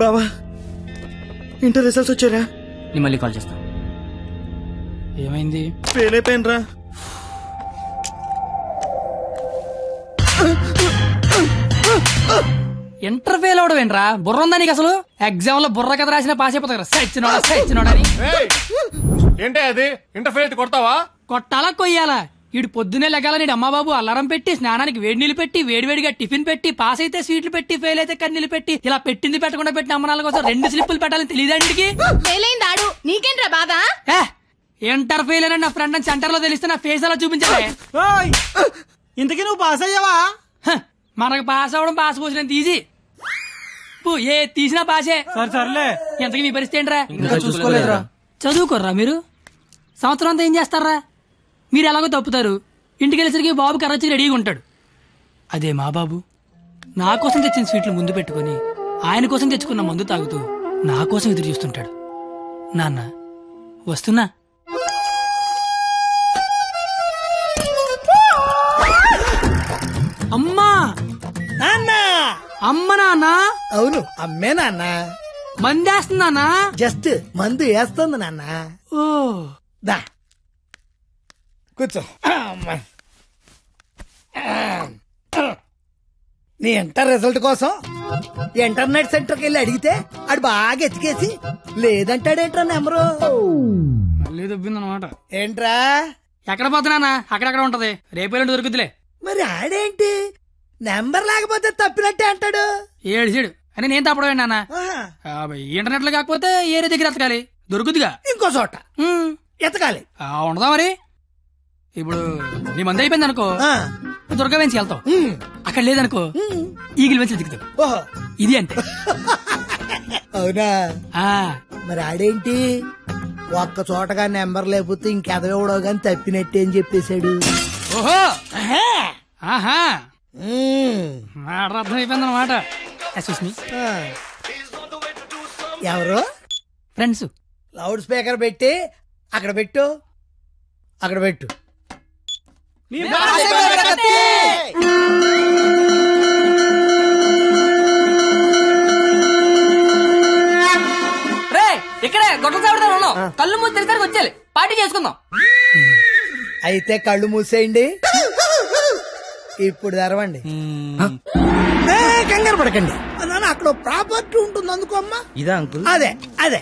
బావా inter results వచ్చారా? నేను మళ్ళీ కాల్ చేస్తా. ఏమైంది? ఫెయిల్ అయిపోయాను రా. ఇంటర్ ఫెయిల్ అవడం ఏంట్రా? బుర్ర ఉందా నీకు అసలు? ఎగ్జామ్ లో బుర్ర కథ రాసిన పాస్ అయిపోతారు. సచ్చినోడని ఏంటే అది? ఇంటర్ ఫెయిల్ కొడతావా? కొట్టాలా కొయ్యాలా? ఈడు పొద్దునే లెగాల నీడు అమ్మబాబు అలారం పెట్టి స్నానానికి వేడి నీళ్ళు పెట్టి వేడివేడిగా టిఫిన్ పెట్టి పాస్ అయితే స్వీట్లు పెట్టి ఫెయిల్ అయితే కన్నీళ్ళు పెట్టి ఇలా పెట్టింది పెట్టకుండా పెట్టిన అమ్మనాల కోసం 2 స్లిప్పులు పెట్టాలని తెలియదండికి. నీకేంట్రా బాధ? ఇంటర్ ఫెయిల్ అని నా ఫ్రెండ్ అని సెంటర్ లో తెలిస్తే నా ఫేస్ అలా చూపించాలి. ఇంతకీ నువ్వు పాస్ అయ్యావా? మనకు పాస్ అవడం పాస్ పోసినంత ఈజీ. ఏ తీసినా పాసే. సర్లే. ఎంతకీ మీ పరిస్థితి ఏంట్రా? చూసుకోలేదురా. చదువుకోర్రా మీరు. సంవత్సరం అంతా ఏం చేస్తారా? మీరు ఎలాగో తప్పుతారు. ఇంటికి వెళ్ళేసరికి బాబు కర్రొచ్చి రెడీగా ఉంటాడు. అదే మా బాబు నా కోసం తెచ్చిన స్వీట్లు ముందు పెట్టుకుని ఆయన కోసం తెచ్చుకున్న మందు తాగుతూ నా కోసం ఎదురు చూస్తుంటాడు. నాన్న వస్తున్నా. అమ్మా నాన్న. అమ్మ నాన్న. అవును అమ్మే నాన్న. మందేస్తున్నానా? జస్ట్ మందు వేస్తుంది నాన్న. ఓ దా కూర్చో. నీ ఇంటర్ రిజల్ట్ కోసం ఇంటర్నెట్ సెంటర్కి వెళ్ళి అడిగితే ఆడు బాగా ఎతికేసి లేదంటాడేంట్రా నెంబరు. మళ్ళీ దొబ్బిందనమాట. ఏంట్రా? ఎక్కడ పోతున్నానా? అక్కడక్కడ ఉంటది. రేపు దొరుకుతులే. మరి ఆడేంటి నెంబర్ లేకపోతే తప్పినట్టే అంటాడు. ఏడు అని నేను తప్పడం నాన్న. ఇంటర్నెట్ లో కాకపోతే ఏరే దగ్గర ఎతకాలి. దొరుకుతుగా ఇంకో చోట ఎతకాలి. ఉండదా మరి? ఇప్పుడు నీ మంది అయిపోయింది అనుకో, దుర్గా వెంచి వెళ్తావు. అక్కడ లేదనుకో ఈగిల్ వెంచి దిగుతావు. ఓహో ఇది అంతే. అవునా? మరి ఆడేంటి ఒక్క చోటగా నెంబర్ లేకపోతే ఇంకెదవడో గాని తప్పినట్టే అని చెప్పేశాడు. ఓహో ఆహా అర్థం అయిపోయింది అనమాట. ఎవరు? ఫ్రెండ్స్. లౌడ్ స్పీకర్ పెట్టి అక్కడ పెట్టు. అక్కడ పెట్టు. ఇక్కడే గొడవ చావడతాను ఉన్నాం. కళ్ళు మూసి తెరిసరికి వచ్చేయాలి. పార్టీ చేసుకుందాం. అయితే కళ్ళు మూసేయండి. ఇప్పుడు తెరవండి. కంగారు పడకండి. నాన్న అక్కడ ప్రాపర్టీ ఉంటుంది అందుకో అమ్మా. ఇదా అంకుల్? అదే అదే.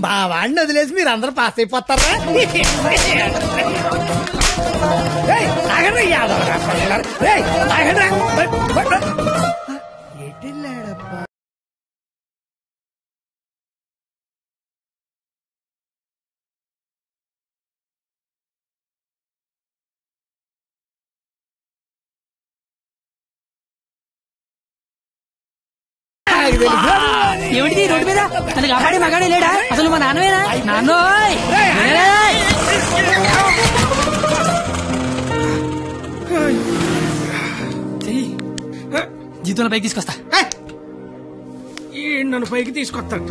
మా వాడిని వదిలేసి మీరు అందరూ పాస్ అయిపోతారా? ఎటెళ్ళాడప్పా? ఏమిటి రోడ్డు మీద తనకి కాపాడే మగాడే లేడా? అసలు మా నాన్నవేనా? నాన్నోయ్ జీతంలో పైకి తీసుకొస్తా. నన్ను పైకి తీసుకొస్తాను.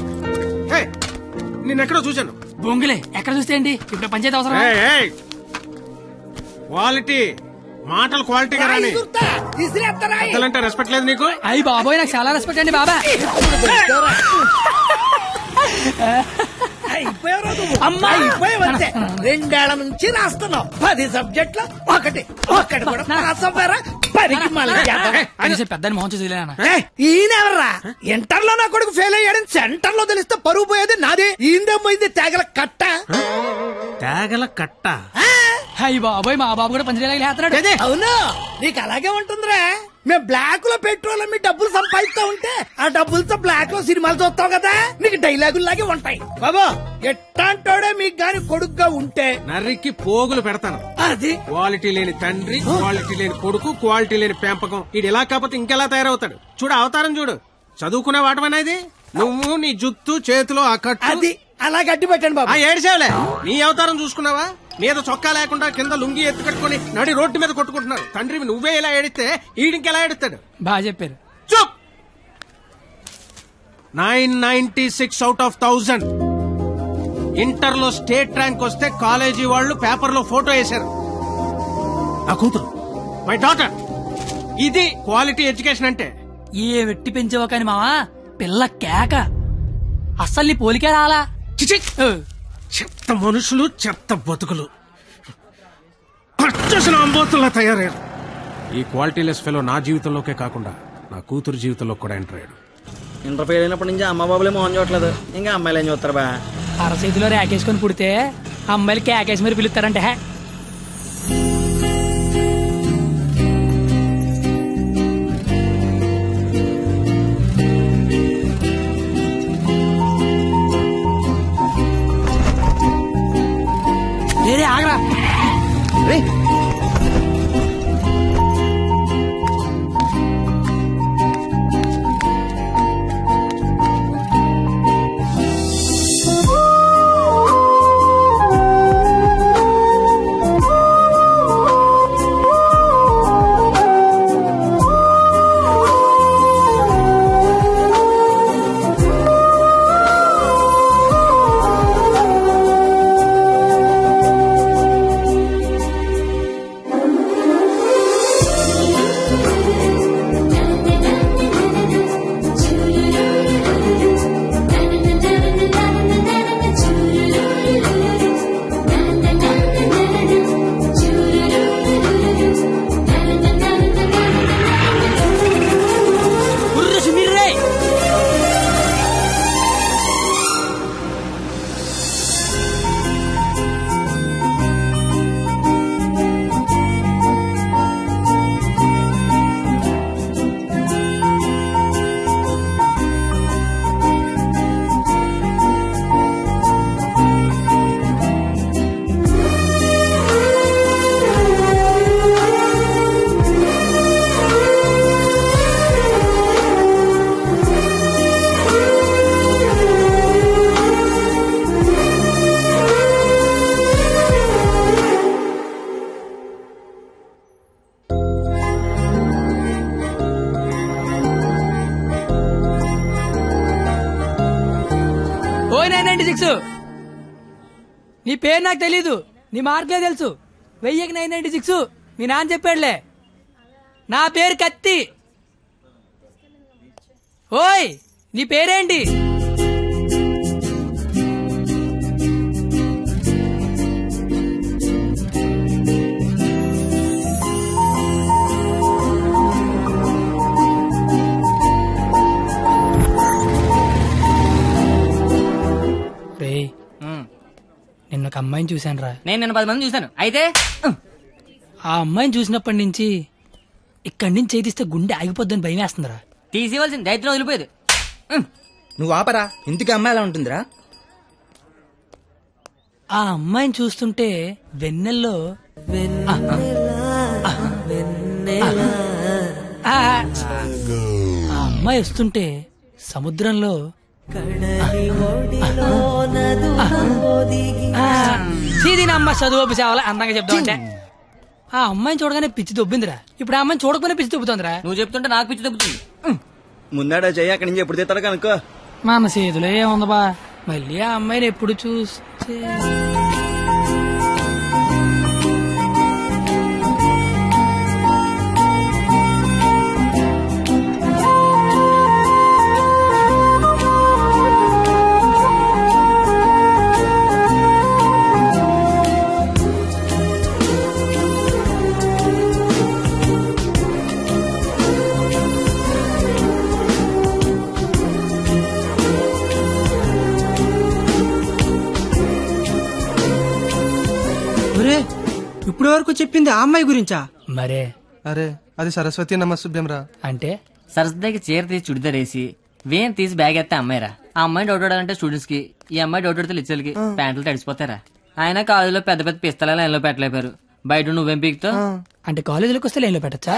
నిన్నెక్కడో చూశాను. బొంగులే ఎక్కడ చూస్తే ఏంటి? ఇప్పుడు పంచాయతీ అవసరం. క్వాలిటీ మాటలు క్వాలిటీగా రాని. అసలంటే రెస్పెక్ట్ లేదు నీకు? అయ్యి బాబోయ్ నాకు చాలా రెస్పెక్ట్ అండి బాబా. అయిపోయావంతే. 2 ఏళ్ల నుంచి రాస్తున్నావు 10 సబ్జెక్టులు ఒకటి కూడా రాసపోయారా? 10కి మళ్ళీ పెద్దని మోహన్ చూసిలేనా? ఈయనెవర్రా? ఇంటర్ లో నా కొడుకు ఫెయిల్ అయ్యాడని సెంటర్ లో తెలిస్తే పరువు పోయేది నాది. ఈందేమో ఇది తేగల కట్ట. తేగల కట్ట? అయ్యి బాబోయ్ మా బాబు కూడా పంచలేస్తున్నాడు. అవును నీకు అలాగే ఉంటుందిరా. మేము బ్లాక్ లో పెట్రోల్ మీ డబ్బులు సంపాదిస్తా ఉంటే ఆ డబ్బులతో బ్లాక్ లో సినిమాలు చూస్తావు కదా. నీకు డైలాగుల్లాగే ఉంటాయి. బాబా ఎట్టాంటోడే మీకు గాని కొడుకుగా ఉంటే నర్రికి పోగులు పెడతాను. అది క్వాలిటీ లేని తండ్రి, క్వాలిటీ లేని కొడుకు, క్వాలిటీ లేని పెంపకం. ఇది ఎలా కాకపోతే ఇంకెలా తయారవుతాడు? చూడు అవతారం చూడు. చదువుకునే వాటమనేది నువ్వు నీ జుత్తు చేతిలో ఆ కట్టు అది అలా గట్టి పెట్టండి బాబా. ఏడ్చావులే. నీ అవతారం చూసుకున్నావా? మీద చొక్కా లేకుండా కింద లుంగి ఎత్తు కట్టుకుని నడి రోడ్డు మీద కొట్టుకుంటున్నారు. తండ్రివి నువ్వే ఇలా ఏడిస్తే ఈడింకెలా ఏడుస్తాడు? బాగా చెప్పారు. చూప్. 996 out of 1000 ఇంటర్ లో స్టేట్ ర్యాంక్ వస్తే కాలేజీ వాళ్ళు పేపర్ లో ఫోటో వేశారు. నా కూతురు, మై డాటర్ ఇది క్వాలిటీ ఎడ్యుకేషన్ అంటే. ఏ వెట్టి పెంచావో కాని మావా పిల్ల కేక అస్సలు నీ పోలికే రాలా. చిచి! చెత్త మనుషులు, చెత్త బతుకులు, పచ్చసిన అంబోతుల్లా తయారయ్యారు. ఈ క్వాలిటీలెస్ ఫెలో నా జీవితంలోకే కాకుండా నా కూతురు జీవితంలో కూడా ఎంటర్ అయ్యాడు. ఇంటర్ ఫెయిల్ అయినప్పటి నుంచి అమ్మ బాబులే మోహన్ చూడట్లేదు, ఇంకా అమ్మాయిలు ఏం చూస్తారు బా. అరచేతిలో రేకేసుకొని పుడితే అమ్మాయిలు కేకేసి మరి పిలుస్తారంటే. ఆగరా నీ పేరు నాకు తెలీదు, నీ మార్కులే తెలుసు. 1000-996 మీ నాన్న చెప్పాడులే. నా పేరు కత్తి. ఓయ్ నీ పేరేంటి? నిన్న ఒక అమ్మాయిని చూశాను రా. నేను నిన్న 10 మంది చూశాను. అయితే ఆ అమ్మాయిని చూసినప్పటి నుంచి ఇక్కడి నుంచి చేతిస్తే గుండె ఆగిపోద్దని భయం వేస్తుందిరా. తీసివలసిన దైత్యం వదిలిపోయేది. నువ్వు ఆపరా, ఇంటికి అమ్మాయి ఎలా ఉంటుందిరా? ఆ అమ్మాయిని చూస్తుంటే వెన్నెల్లో ఆ అమ్మాయి వస్తుంటే సముద్రంలో అమ్మ చదువు సేవలు అందంగా చెప్తామంటే ఆ అమ్మాయిని చూడగానే పిచ్చి దొబ్బిందిరా. ఇప్పుడు ఆ అమ్మాయిని చూడకపోయినా పిచ్చి దొబ్బుతుందిరా. నువ్వు చెప్తుంటే నాకు పిచ్చి దొబ్బుతుంది. ముందాడా చెయ్యి, అక్కడి నుంచి ఎప్పుడు తీస్తాడు కనుక్కో. మన చేతిలో ఏముంది బా, మళ్ళీ ఆ అమ్మాయిని ఎప్పుడు చూస్తే. ఇప్పుడు వరకు చెప్పింది ఆ అమ్మాయి గురించా? మరే అరే అది సరస్వతి నమస్సుభ్యం రా. అంటే సరస్వతికి చీర తీసి చుడిదార్ వేసి వేన్ తీసి బ్యాగ్ ఎత్తే అమ్మాయిరా. ఆ అమ్మాయి డౌట్ అంటే స్టూడెంట్స్ కి, ఈ అమ్మాయి డౌట్ అడితే లెక్చర్లకి ప్యాంట్లు తడిసిపోతారా. ఆయన కాలేజీలో పెద్ద పెద్ద పిస్తల లైన్ లో పెట్టలేపారు. బయట నువ్వేం పీకుతావు? అంటే కాలేజీలోకి వస్తే లైన్లో పెట్టచ్చా?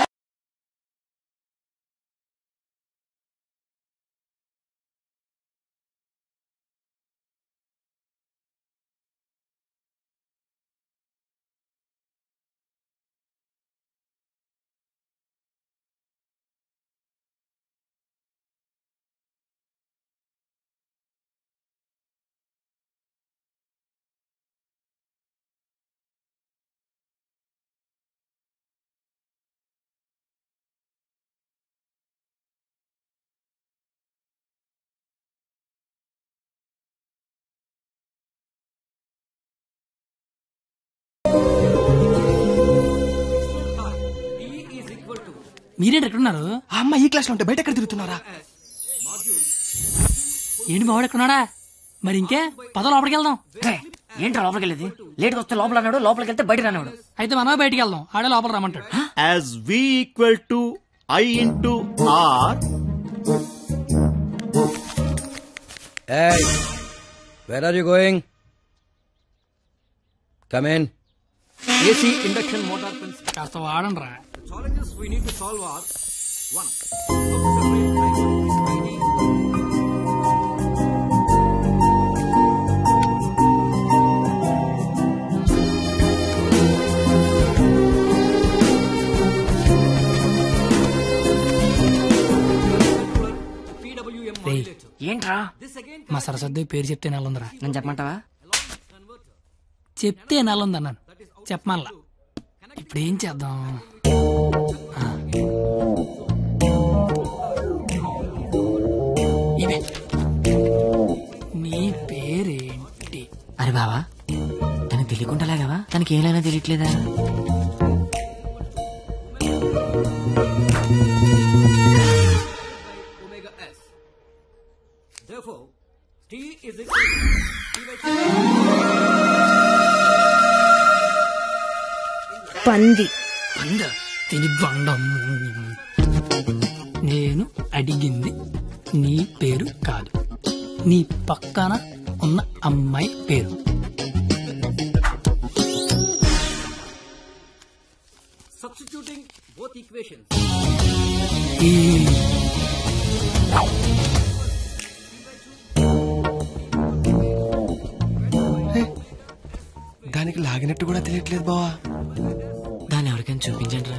మీరేంటి ఎక్కడున్నారు? ఆ అమ్మాయి ఈ క్లాస్ లో ఉంటే బయట ఎక్కడ తిరుగుతున్నారా? ఏంటి మావాడు ఎక్కడున్నాడా? మరి ఇంకే పద లోపలికి వెళ్దాం. ఏంట్రా లోపలికి వెళ్ళేది? లేట్గా వస్తే లోపల అన్నాడు, లోపలికి వెళ్తే బయట రానివాడు. అయితే మనమే బయటికి వెళ్దాం, ఆడే లోపల రమ్మంటాడు. As V equal to I into R. Hey, where are you going? Come in. AC induction motor principle. కాస్త వాడండి రా. Challenges we need to solve are 1. ఏంట్రా? మా సరస్వతి పేరు చెప్తే నెలందరా. నేను చెప్పమంటావా? చెప్తే నెలంది అన్నాను, చెప్పమల్లా. ఇప్పుడు ఏం చేద్దాం? ఇవే. నీ పేరేంటి? అరే బావా, తనకు తెలియకుండా లాగావా? తనకి ఏమైనా తెలియట్లేదా? Therefore, T is equal to పంది. పంద తిని బండం. నేను అడిగింది నీ పేరు కాదు, నీ పక్కన ఉన్న అమ్మాయి పేరు. substituting both equations. దానికి లాగినట్టు కూడా తెలియట్లేదు బావా. దాన్ని ఎవరికైనా చూపించండి రా,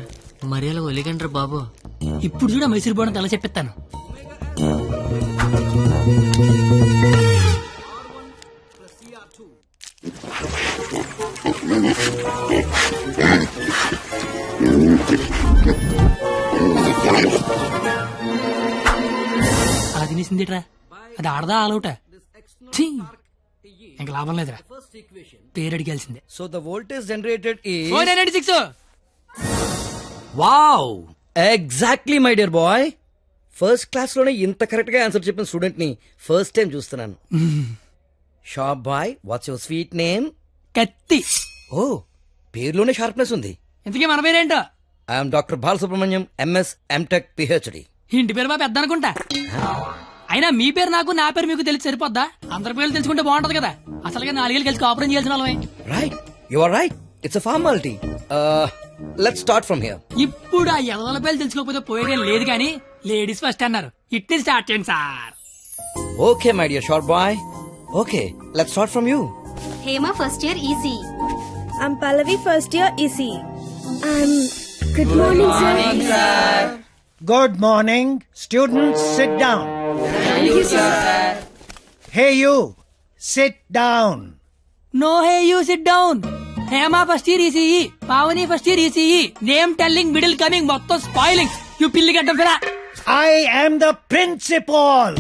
మరి అలా ఒలిగండి రా బాబు. ఇప్పుడు కూడా మైసూర్ బోర్డు తల చెప్పిస్తాను. అలా తినేసిందిట్రా, అది ఆడదా ఆలౌటా? ఇంకా లాభం లేదురా, పేరు అడిగాల్సిందే. So the voltage generated is 496. wow, exactly my dear boy. First class లోనే ఇంత కరెక్ట్ గా ఆన్సర్ చెప్పిన స్టూడెంట్ ని ఫస్ట్ టైం చూస్తున్నాను. Sharp boy, what's your sweet name? Katti. ఓ, పేరులోనే షార్ప్నెస్ ఉంది. ఇంతకీ మన పేరేంటో? I'm doctor Balasubrahmanyam, MS, MTech, PhD. ఇంటి పేరు బాబు పెద్ద అనుకుంటా. అయినా మీ పేరు నాకు, నా పేరు మీకు తెలిసి సరిపోద్దా? అందరి పేర్లు తెలుసుకుంటే బాగుంటది కదా. అసలుగా 4 ఏళ్ళు కలిసి కాపురం చేయాల్సిన వాళ్ళమే. Right, you are right, it's a formality. Let's start from here. ఇప్పుడు ఆ ఎదల పేర్లు తెలుసుకోకపోతే పోయేదేం లేదు కానీ లేడీస్ ఫస్ట్ అన్నారు, ఇట్ని స్టార్ట్ చేయండి sir. Okay my dear short boy, okay let's start from you. Hema first year EC. I'm Pallavi, first year EC. Good morning, sir. Good morning. Students, sit down. Thank you, sir. Hey, you. Sit down. No hey you sit down. Hema first year ECE, Pavani first year ECE. Name telling, middle coming, మొత్తం spoiling. You పిల్లి గడ్డం ఫిరా. I am the principal.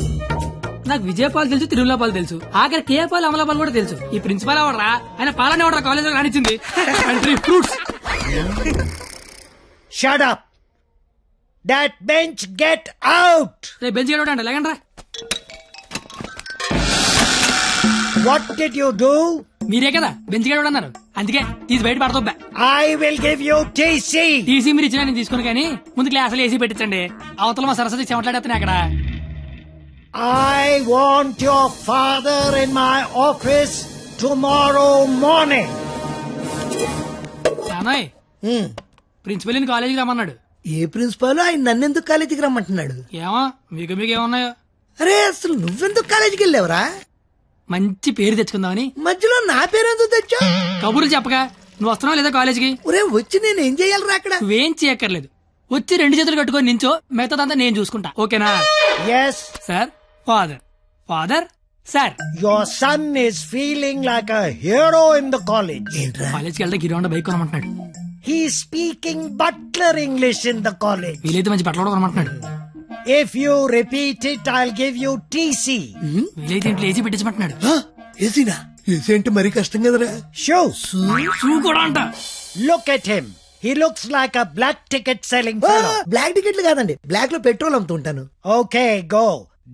నాకు విజయపాల్ తెలుసు, తిరుమలపాల్ తెలుసు, ఆఖరి కేపాల్, అమలాపాల్ కూడా తెలుసు. ఈ ప్రిన్సిపాల్ ఎవడరా? ఆయన పాలనే ఎవడరా కాలేజ్ లో రానిచ్చింది? Fruits. Shut up. That bench, get out. రేపు బెంచ్ గడవడండి, లేకండి రా. What did you do? మీరే కదా బెంచ్ గడవడన్నారు, అందుకే తీసి బయట పడతా. I will give you TC. TC మీరు ఇచ్చినా నేను తీసుకుని, కానీ ముందు క్లాసులు ఏసీ పెట్టించండి. అవతల మా సరస్వతి చెమట్లాడేస్తాను అక్కడ. I want your father in my office tomorrow morning. నానోయ్, ప్రిన్సిపల్ కాలేజీకి రమ్మన్నాడు. ఏ ప్రిన్సిపాల్ ఆయన నన్నెందుకు కాలేజీకి రమ్మంటున్నాడు? ఏమో మీకు ఏమన్నాయో. అరే అసలు నువ్వెందుకు కాలేజీకి వెళ్ళావురా? మంచి పేరు తెచ్చుకుందామని. మధ్యలో నా పేరెందుకు తెచ్చా? కబుర్లు చెప్పగా నువ్వు వస్తున్నావు లేదా కాలేజీకి? ఒరే వచ్చి నేను ఏం చెయ్యాలరా అక్కడ? నువ్వేం చేయక్కర్లేదు, వచ్చి 2 చేతులు కట్టుకొని నించో, మిగతాదంతా నేను చూసుకుంటా, ఓకేనా? Yes. Sir, father, father, sir. Your son is feeling like a hero in the college. కాలేజ్కి వెళ్తే గిరౌండ్ బైక్ కొనమంటున్నాడు. He's speaking butler English in the college. వీలైతే మంచి బట్టలు కూడా కొనమంటున్నాడు. If you repeat it, I'll give you TC. వీలైతే ఇంట్లో AC పెట్టించమంటున్నాడు. ఏసీనా? AC అంటే మరీ కష్టం కదరా. Shoes. షూ కూడా అంట. Look at him. He looks like a black ticket selling black టికెట్లు కాదండి, బ్లాక్ లో పెట్రోల్ అమ్ముతుంటాను. Okay go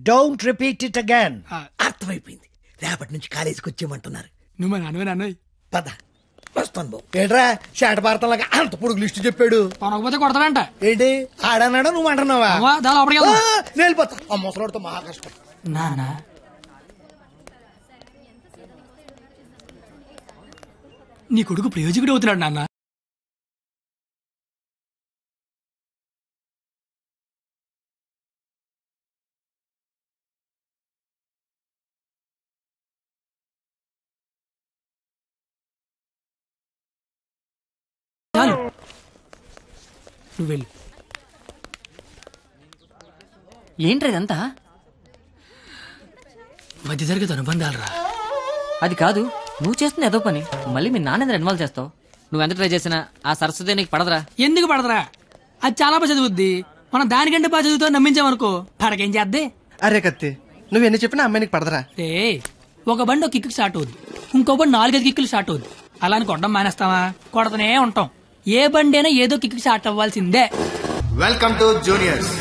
don't repeat it again. అర్థమైపోయింది, రేపటి నుంచి కాలేజీకి వచ్చేయమంటున్నారు. నువ్వు మా నాన్నవే నాన్న. పద వస్తాను బాబు. ఏట్రా షాట భారతంలాగా అంత పొడుగు లిస్టు చెప్పాడు. కొనకపోతే కొడతాడంట. ఏంటి ఆడన్నాడా నువ్వు అంటున్నావా? దా లోపలికి వెళ్దాం. నేను వెళ్ళిపోతా. ఆ ముసలాడితో మహా కష్టం. నానా నీ కొడుకు ప్రయోజకుడు అవుతున్నాడు నాన్న. చాలు నువ్వు వెళ్ళు. ఏంట్రా ఇదంతా? మధ్య తరగతి అనుబంధాలు రా. అది కాదు, నువ్వు చేస్తున్న ఏదో పని మళ్ళీ మీ నాన్న ఇన్వాల్వ్ చేస్తావు. నువ్వెంత ట్రై చేసినా ఆ సరస్వతి నీకు పడదురా. ఎందుకు పడదరా? అది చాలా బాగా చదువుద్ది. మనం దానికంటే బాగా చదువుతో నమ్మించామనుకో పడకేం చేద్దే. అరే కత్తి, నువ్వు ఎన్ని చెప్పినా అమ్మాయికి పడదరా. రే ఒక బండి ఒక కిక్కు స్టార్ట్ అవుద్ది, ఇంకో బండి 4-5 కిక్కులు స్టార్ట్ అవుద్ది. అలా అని కొట్టడం మానేస్తావా? కొడతనే ఉంటాం. ఏ బండి అయినా ఏదో కిక్కు స్టార్ట్ అవ్వాల్సిందే. Welcome to juniors.